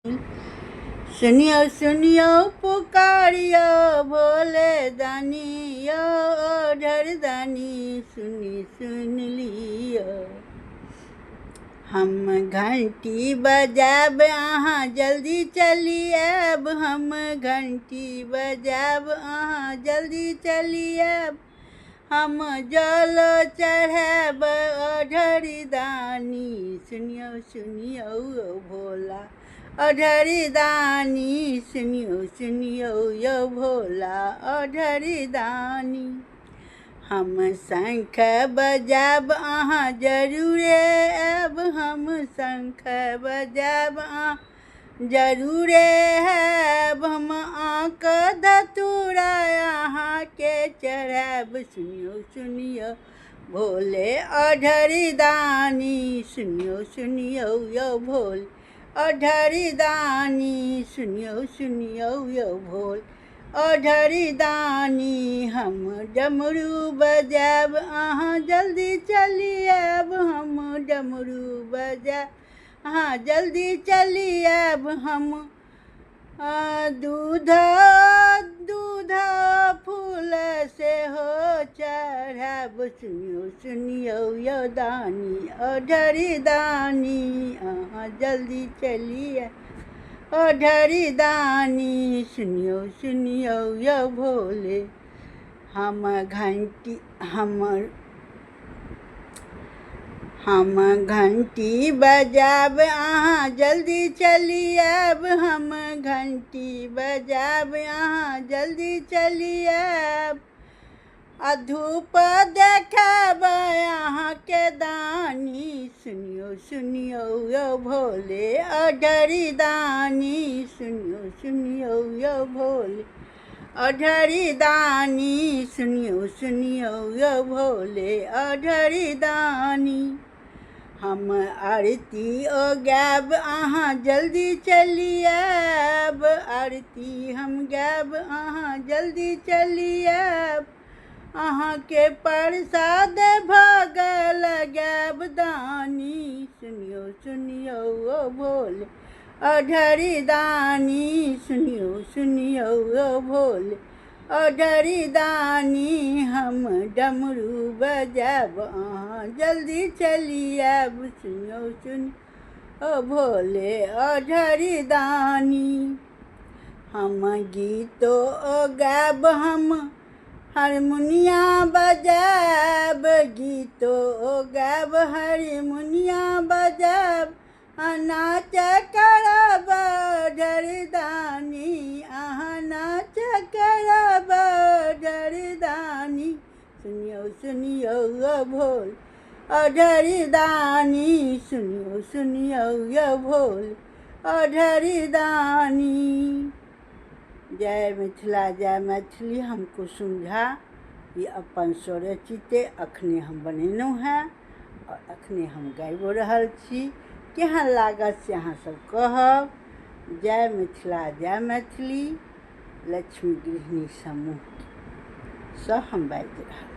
सुनियो सुनियो पुकारियो भोले दानियो ओढ़र दानी सुनी सुन लियो। हम घंटी बजाब अहाँ जल्दी चली आब, हम घंटी बजाब अहाँ जल्दी चली आब। हम जल चढ़ाब ओढ़र दानी सुनियो सुनियो ओ भोला ओढ़र दानी सुनियो सुनियो यो भोला ओढ़र दानी। हम शंख बजाब अहाँ जरूरे आब, हम शंख बजाब अहाँ जरूरे आब। हम आँक धतूरा अहाँ के चढ़ाब सुनियो सुनियो भोले ओढ़र दानी सुनियो सुनियो यो भोले ओढ़र दानी सुनियो सुनियो यो भोले ओढ़र दानी। हम डमरू बजाब अहाँ जल्दी चली आब, हम डमरू बजाब अहाँ जल्दी चली आब। हम दूध दूध फूल से हो चढ़ाब सुनियो सुनियो यो दानी ओढ़र दानी अहाँ जल्दी चली आब ओढ़र दानी सुनियो सुनियो यो भोले। हम घंटी बजाब अहाँ जल्दी चली आब, हम घंटी बजाब अहाँ जल्दी चली आब। धूप देखाब अहाँ के दानी सुनियो सुनियो यो भोले ओढ़र दानी सुनियो सुनियो यो भोले ओढ़र दानी सुनियो सुनियो यो भोले ओढ़र दानी। हम आरती गायब अहाँ जल्दी चली आब, आरती हम गायब अहाँ जल्दी चली आब। अहाँ के प्रसाद भोग लगाब दानी सुनियो सुनियो ओ भोले ओढ़र दानी सुनियो सुनियो ओ भोले ओढ़र दानी। हम डमरू बजाब अहाँ जल्दी चली आब सुनियो सुनियो ओ भोले ओढ़र दानी। हम गीतो गायब हम हारमोनिया बजाब, गीतो गायब हारमोनिया बजाब। नाच करब ओढ़र दानी अहाँ नाच करब ओढ़र दानी सुनियो सुनियो ओ भोले ओढ़र दानी सुनियो सुनियो यो भोले ओढ़र दानी। जय मिथिला जय मैथिली। हमको सुझा ये अपन स्वरचिते अखने हम बनेलहुँ हैं और अखने हम गाइबो रहल छी। केहन लागत से अहाँ सब कहब। जय मिथिला जय मैथिली। लक्ष्मी गृहिणी समूह सँ हम बाजि रहल।